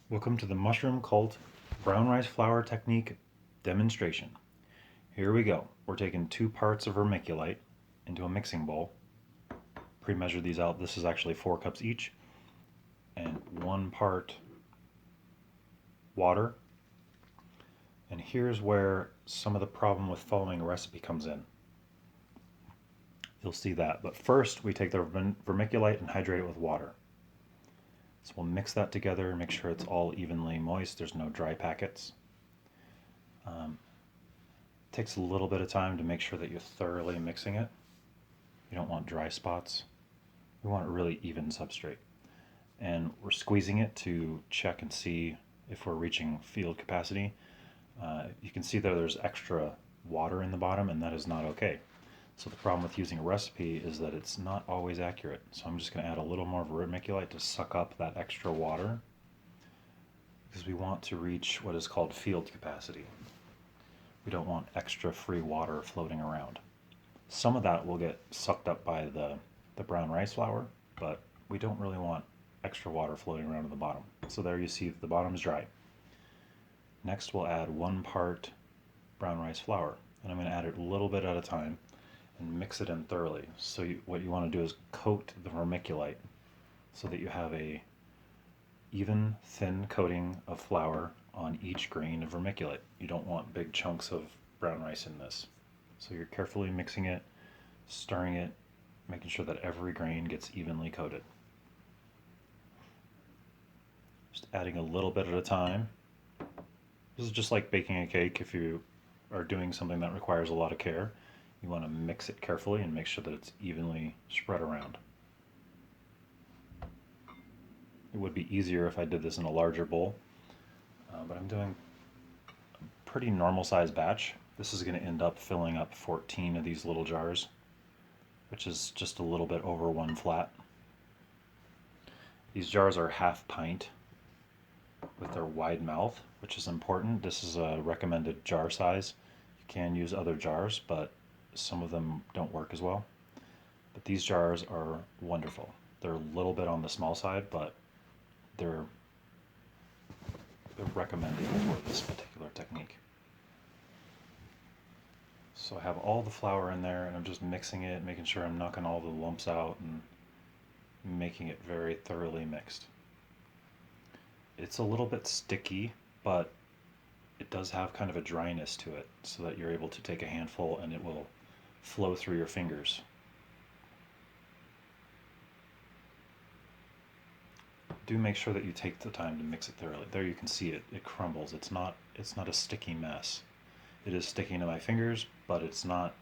Welcome to the mushroom cult brown rice flour technique demonstration. Here we go. We're taking 2 parts of vermiculite into a mixing bowl. Pre-measure these out. This is actually 4 cups each. And 1 part water. And here's where some of the problem with following a recipe comes in. You'll see that. But first we take the vermiculite and hydrate it with water. So we'll mix that together, make sure it's all evenly moist, there's no dry packets. Takes a little bit of time to make sure that you're thoroughly mixing it. You don't want dry spots. We want a really even substrate. And we're squeezing it to check and see if we're reaching field capacity. You can see that there's extra water in the bottom, and that is not okay. So the problem with using a recipe is that it's not always accurate. So I'm just going to add a little more vermiculite to suck up that extra water, because we want to reach what is called field capacity. We don't want extra free water floating around. Some of that will get sucked up by the brown rice flour, but we don't really want extra water floating around at the bottom. So there you see the bottom is dry. Next we'll add 1 part brown rice flour, and I'm going to add it a little bit at a time and mix it in thoroughly. So what you want to do is coat the vermiculite so that you have a even, thin coating of flour on each grain of vermiculite. You don't want big chunks of brown rice in this. So you're carefully mixing it, stirring it, making sure that every grain gets evenly coated. Just adding a little bit at a time. This is just like baking a cake. If you are doing something that requires a lot of care, you want to mix it carefully and make sure that it's evenly spread around. It would be easier if I did this in a larger bowl, but I'm doing a pretty normal sized batch. This is going to end up filling up 14 of these little jars, which is just a little bit over 1 flat. These jars are ½ pint with their wide mouth, which is important. This is a recommended jar size. You can use other jars, but some of them don't work as well. But these jars are wonderful. They're a little bit on the small side, but they're recommended for this particular technique. So I have all the flour in there, and I'm just mixing it, making sure I'm knocking all the lumps out and making it very thoroughly mixed. It's a little bit sticky, but it does have kind of a dryness to it, so that you're able to take a handful and it will flow through your fingers. Do make sure that you take the time to mix it thoroughly. There you can see it. It crumbles. It's not a sticky mess. It is sticking to my fingers, but it's not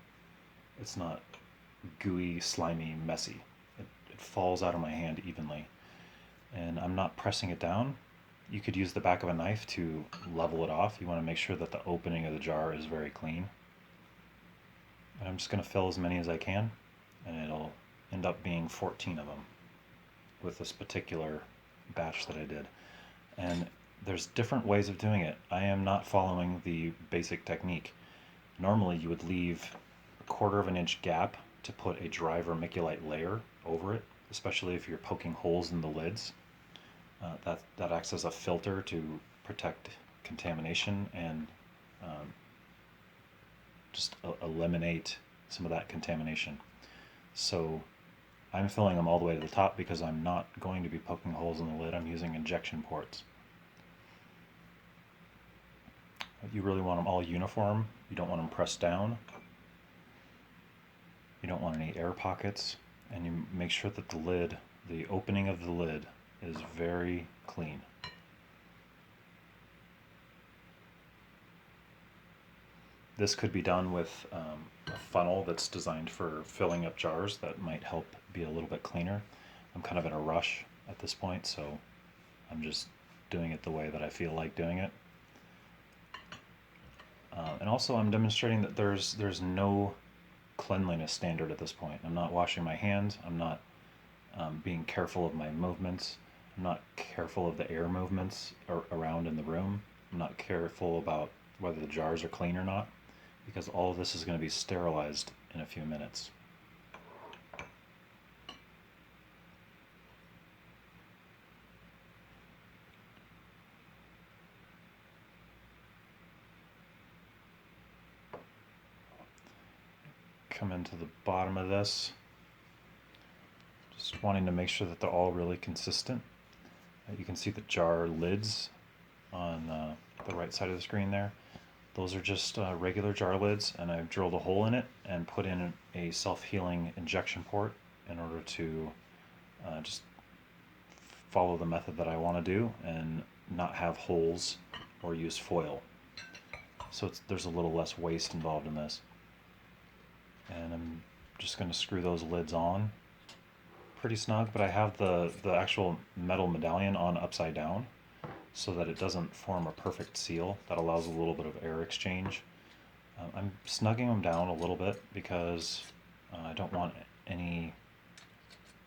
gooey, slimy, messy. It falls out of my hand evenly. And I'm not pressing it down. You could use the back of a knife to level it off. You want to make sure that the opening of the jar is very clean. And I'm just going to fill as many as I can, and it'll end up being 14 of them with this particular batch that I did. And there's different ways of doing it. I am not following the basic technique. Normally you would leave a 1/4 of an inch gap to put a dry vermiculite layer over it, especially if you're poking holes in the lids. That acts as a filter to protect contamination and just eliminate some of that contamination. So I'm filling them all the way to the top because I'm not going to be poking holes in the lid. I'm using injection ports. You really want them all uniform. You don't want them pressed down. You don't want any air pockets. And you make sure that the lid, the opening of the lid, is very clean. This could be done with a funnel that's designed for filling up jars. That might help be a little bit cleaner. I'm kind of in a rush at this point, so I'm just doing it the way that I feel like doing it. And also I'm demonstrating that there's no cleanliness standard at this point. I'm not washing my hands. I'm not being careful of my movements. I'm not careful of the air movements around in the room. I'm not careful about whether the jars are clean or not, because all of this is going to be sterilized in a few minutes. come into the bottom of this, just wanting to make sure that they're all really consistent. You can see the jar lids on the right side of the screen there. Those are just regular jar lids, and I've drilled a hole in it and put in a self-healing injection port in order to just follow the method that I want to do and not have holes or use foil. So there's a little less waste involved in this. And I'm just going to screw those lids on pretty snug, but I have the actual metal medallion on upside down so that it doesn't form a perfect seal. That allows a little bit of air exchange. I'm snugging them down a little bit because I don't want any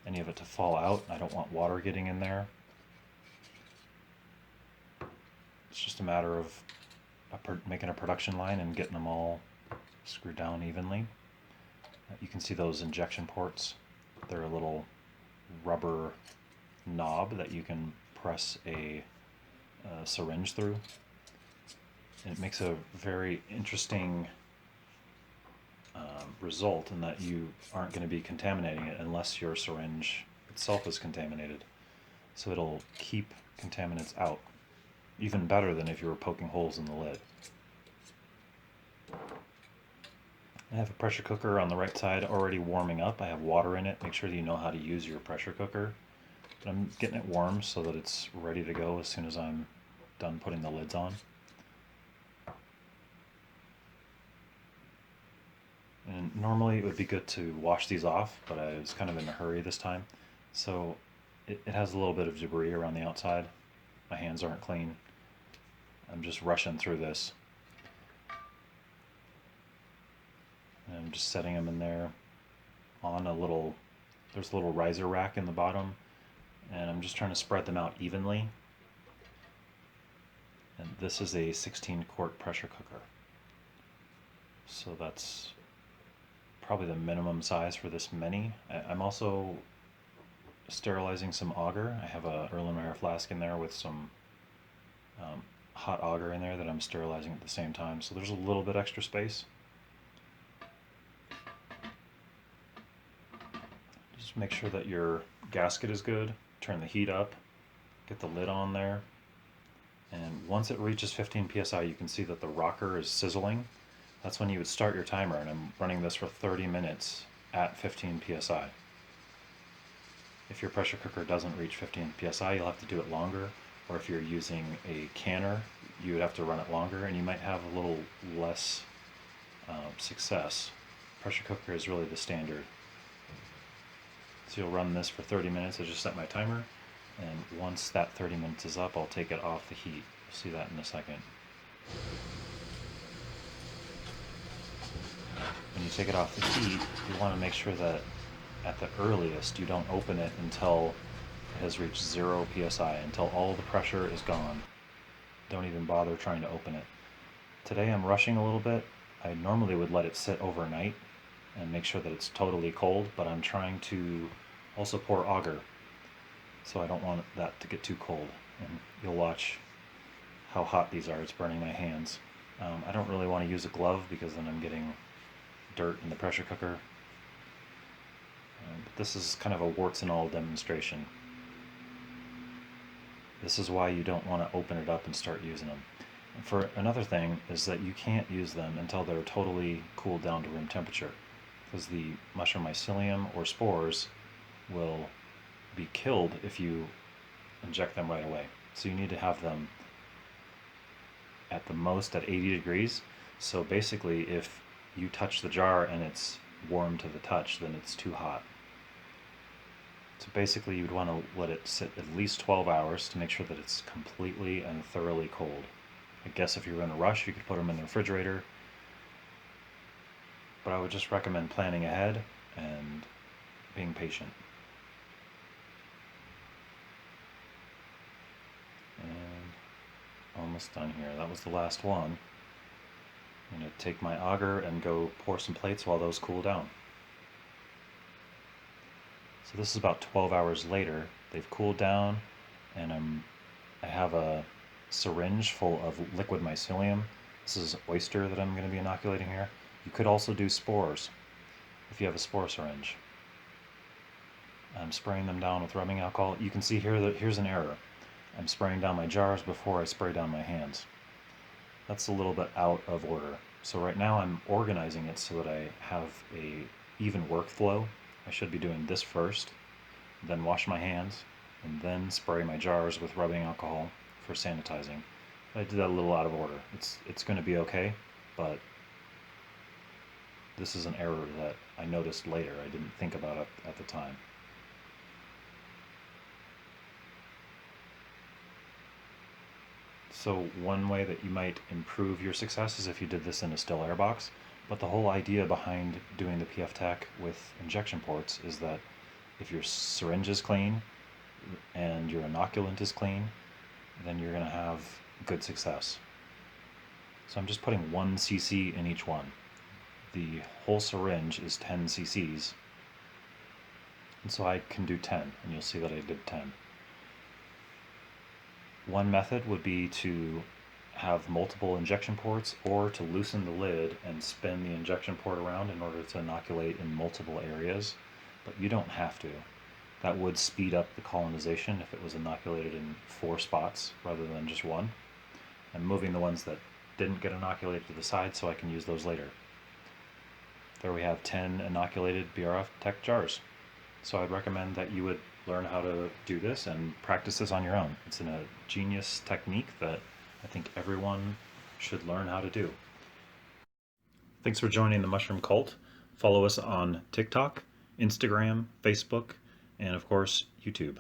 of it to fall out. I don't want water getting in there. It's just a matter of making a production line and getting them all screwed down evenly. You can see those injection ports. They're a little rubber knob that you can press a syringe through. And it makes a very interesting result in that you aren't going to be contaminating it unless your syringe itself is contaminated. So it'll keep contaminants out, even better than if you were poking holes in the lid. I have a pressure cooker on the right side already warming up. I have water in it. Make sure that you know how to use your pressure cooker. But I'm getting it warm so that it's ready to go as soon as I'm done putting the lids on. And normally it would be good to wash these off, but I was kind of in a hurry this time. So it has a little bit of debris around the outside. My hands aren't clean. I'm just rushing through this. And I'm just setting them in there on there's a little riser rack in the bottom, and I'm just trying to spread them out evenly. And this is a 16-quart pressure cooker. So that's probably the minimum size for this many. I'm also sterilizing some agar. I have a Erlenmeyer flask in there with some hot agar in there that I'm sterilizing at the same time. So there's a little bit extra space. Just make sure that your gasket is good. Turn the heat up. Get the lid on there. And once it reaches 15 psi, you can see that the rocker is sizzling. That's when you would start your timer, and I'm running this for 30 minutes at 15 psi. If your pressure cooker doesn't reach 15 psi, you'll have to do it longer, or if you're using a canner, you would have to run it longer, and you might have a little less success. Pressure cooker is really the standard. So you'll run this for 30 minutes. I just set my timer, and once that 30 minutes is up, I'll take it off the heat. You'll see that in a second. When you take it off the heat, you want to make sure that at the earliest you don't open it until it has reached 0 psi, until all the pressure is gone. Don't even bother trying to open it. Today I'm rushing a little bit. I normally would let it sit overnight and make sure that it's totally cold, but I'm trying to also pour agar, so I don't want that to get too cold. And you'll watch how hot these are. It's burning my hands. I don't really want to use a glove because then I'm getting dirt in the pressure cooker. But this is kind of a warts and all demonstration. This is why you don't want to open it up and start using them. And for another thing is that you can't use them until they're totally cooled down to room temperature, because the mushroom mycelium or spores will be killed if you inject them right away. So you need to have them at the most at 80 degrees. So basically, if you touch the jar and it's warm to the touch, then it's too hot. So basically you'd want to let it sit at least 12 hours to make sure that it's completely and thoroughly cold. I guess if you're in a rush, you could put them in the refrigerator, but I would just recommend planning ahead and being patient. And almost done here. That was the last one. I'm going to take my agar and go pour some plates while those cool down. So this is about 12 hours later. They've cooled down, and I have a syringe full of liquid mycelium. This is oyster that I'm going to be inoculating here. You could also do spores. if you have a spore syringe. I'm spraying them down with rubbing alcohol. You can see here that here's an error. I'm spraying down my jars before I spray down my hands. That's a little bit out of order. So right now I'm organizing it so that I have a even workflow. I should be doing this first, then wash my hands, and then spray my jars with rubbing alcohol for sanitizing. I did that a little out of order. It's going to be okay, but this is an error that I noticed later. I didn't think about it at the time. So one way that you might improve your success is if you did this in a still air box. But the whole idea behind doing the BRF Tek with injection ports is that if your syringe is clean and your inoculant is clean, then you're going to have good success. So I'm just putting 1 cc in each one. The whole syringe is 10 cc's, and so I can do 10, and you'll see that I did 10. One method would be to have multiple injection ports, or to loosen the lid and spin the injection port around in order to inoculate in multiple areas, but you don't have to. That would speed up the colonization if it was inoculated in 4 spots rather than just 1. I'm moving the ones that didn't get inoculated to the side so I can use those later. There we have 10 inoculated BRF Tek jars. So I'd recommend that you would learn how to do this and practice this on your own. It's a genius technique that I think everyone should learn how to do. Thanks for joining the Mushroom Cult. Follow us on TikTok, Instagram, Facebook, and of course, YouTube.